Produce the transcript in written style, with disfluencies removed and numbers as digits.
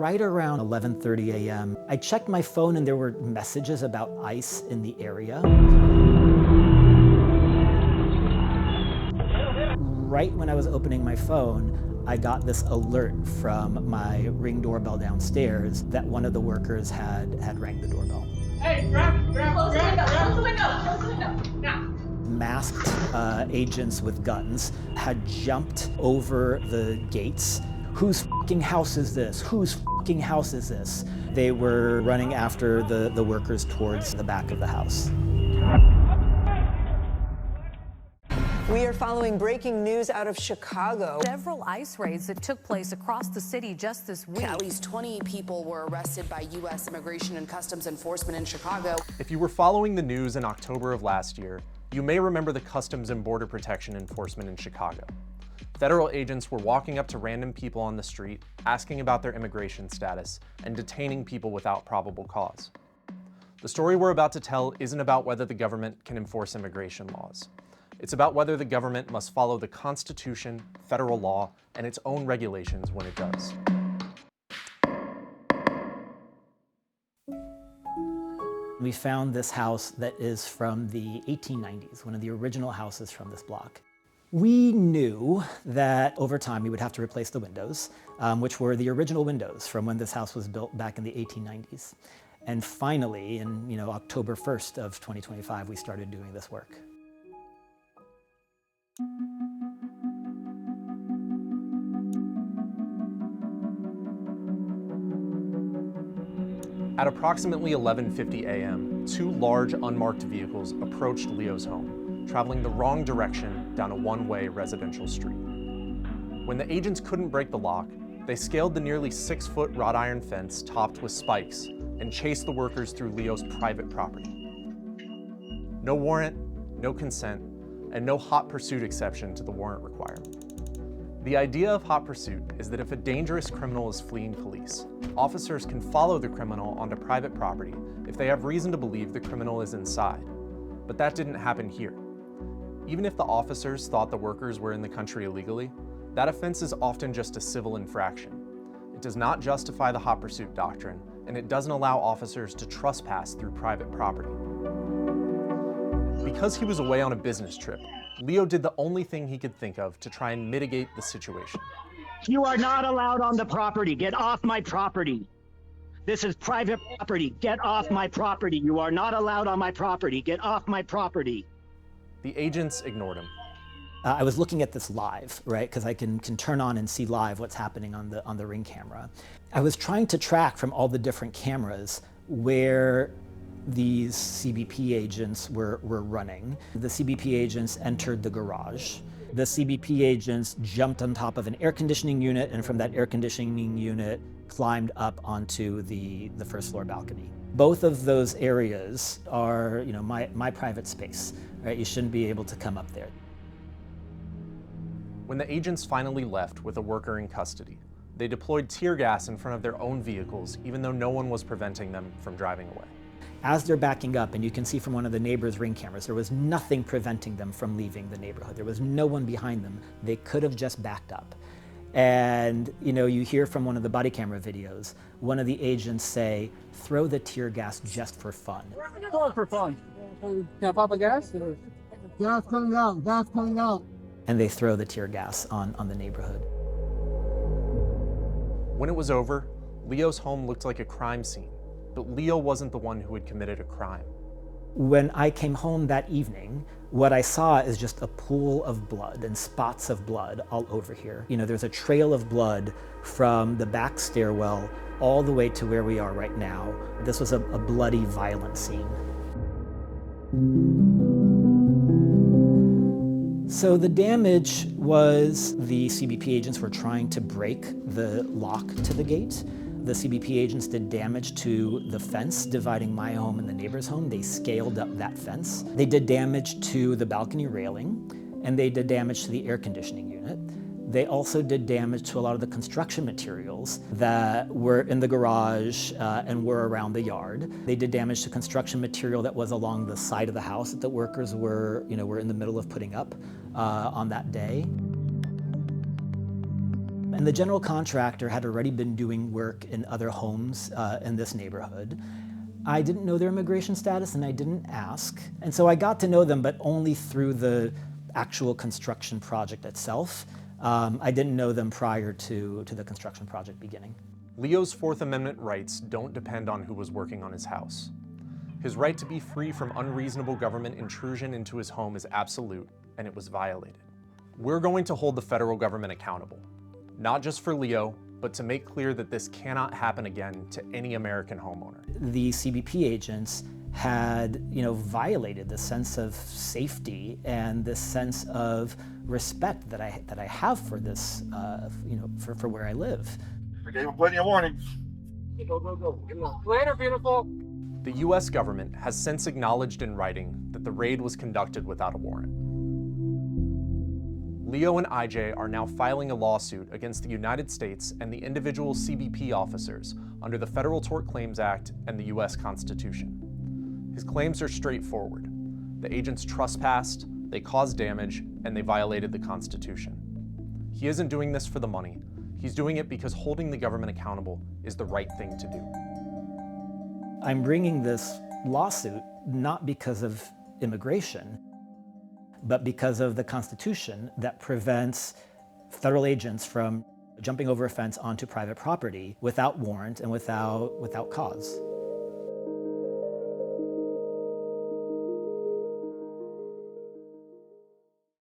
right around 11:30 a.m. I checked my phone and there were messages about ice in the area. Right when I was opening my phone, I got this alert from my Ring doorbell downstairs that one of the workers had rang the doorbell. Hey, close the window, now. Masked agents with guns had jumped over the gates. Whose fucking house is this? Whose fucking house is this? They were running after the workers towards the back of the house. We are following breaking news out of Chicago. Several ICE raids that took place across the city just this week. At least 20 people were arrested by U.S. Immigration and Customs Enforcement in Chicago. If you were following the news in October of last year, you may remember the Customs and Border Protection Enforcement in Chicago. Federal agents were walking up to random people on the street, asking about their immigration status, and detaining people without probable cause. The story we're about to tell isn't about whether the government can enforce immigration laws. It's about whether the government must follow the Constitution, federal law, and its own regulations when it does. We found this house that is from the 1890s, one of the original houses from this block. We knew that over time we would have to replace the windows, which were the original windows from when this house was built back in the 1890s. And finally, in October 1st of 2025, we started doing this work. At approximately 11:50 a.m., two large unmarked vehicles approached Leo's home, traveling the wrong direction down a one-way residential street. When the agents couldn't break the lock, they scaled the nearly 6-foot wrought iron fence topped with spikes and chased the workers through Leo's private property. No warrant, no consent, and no hot pursuit exception to the warrant requirement. The idea of hot pursuit is that if a dangerous criminal is fleeing police, officers can follow the criminal onto private property if they have reason to believe the criminal is inside. But that didn't happen here. Even if the officers thought the workers were in the country illegally, that offense is often just a civil infraction. It does not justify the hot pursuit doctrine, and it doesn't allow officers to trespass through private property. Because he was away on a business trip, Leo did the only thing he could think of to try and mitigate the situation. You are not allowed on the property. Get off my property. This is private property. Get off my property. You are not allowed on my property. Get off my property. The agents ignored him. I was looking at this live, right? Because I can turn on and see live what's happening on the Ring camera. I was trying to track from all the different cameras where these CBP agents were running. The CBP agents entered the garage. The CBP agents jumped on top of an air conditioning unit, and from that air conditioning unit climbed up onto the first floor balcony. Both of those areas are, my private space, right? You shouldn't be able to come up there. When the agents finally left with a worker in custody, they deployed tear gas in front of their own vehicles, even though no one was preventing them from driving away. As they're backing up, and you can see from one of the neighbors' Ring cameras, there was nothing preventing them from leaving the neighborhood. There was no one behind them. They could have just backed up. And you hear from one of the body camera videos, one of the agents say, throw the tear gas just for fun. Throw it for fun. Can I pop a gas? Gas coming out, gas coming out. And they throw the tear gas on the neighborhood. When it was over, Leo's home looked like a crime scene. But Leo wasn't the one who had committed a crime. When I came home that evening, what I saw is just a pool of blood and spots of blood all over here. There's a trail of blood from the back stairwell all the way to where we are right now. This was a bloody, violent scene. So the damage was the CBP agents were trying to break the lock to the gate. The CBP agents did damage to the fence dividing my home and the neighbor's home. They scaled up that fence. They did damage to the balcony railing, and they did damage to the air conditioning unit. They also did damage to a lot of the construction materials that were in the garage and were around the yard. They did damage to construction material that was along the side of the house that the workers were in the middle of putting up on that day. And the general contractor had already been doing work in other homes in this neighborhood. I didn't know their immigration status and I didn't ask. And so I got to know them, but only through the actual construction project itself. I didn't know them prior to the construction project beginning. Leo's Fourth Amendment rights don't depend on who was working on his house. His right to be free from unreasonable government intrusion into his home is absolute, and it was violated. We're going to hold the federal government accountable, not just for Leo, but to make clear that this cannot happen again to any American homeowner. The CBP agents had, violated the sense of safety and the sense of respect that I have for this, for where I live. I gave him plenty of warning. Go. Later, beautiful. The U.S. government has since acknowledged in writing that the raid was conducted without a warrant. Leo and IJ are now filing a lawsuit against the United States and the individual CBP officers under the Federal Tort Claims Act and the U.S. Constitution. His claims are straightforward. The agents trespassed, they caused damage, and they violated the Constitution. He isn't doing this for the money. He's doing it because holding the government accountable is the right thing to do. I'm bringing this lawsuit not because of immigration, but because of the Constitution that prevents federal agents from jumping over a fence onto private property without warrant and without cause.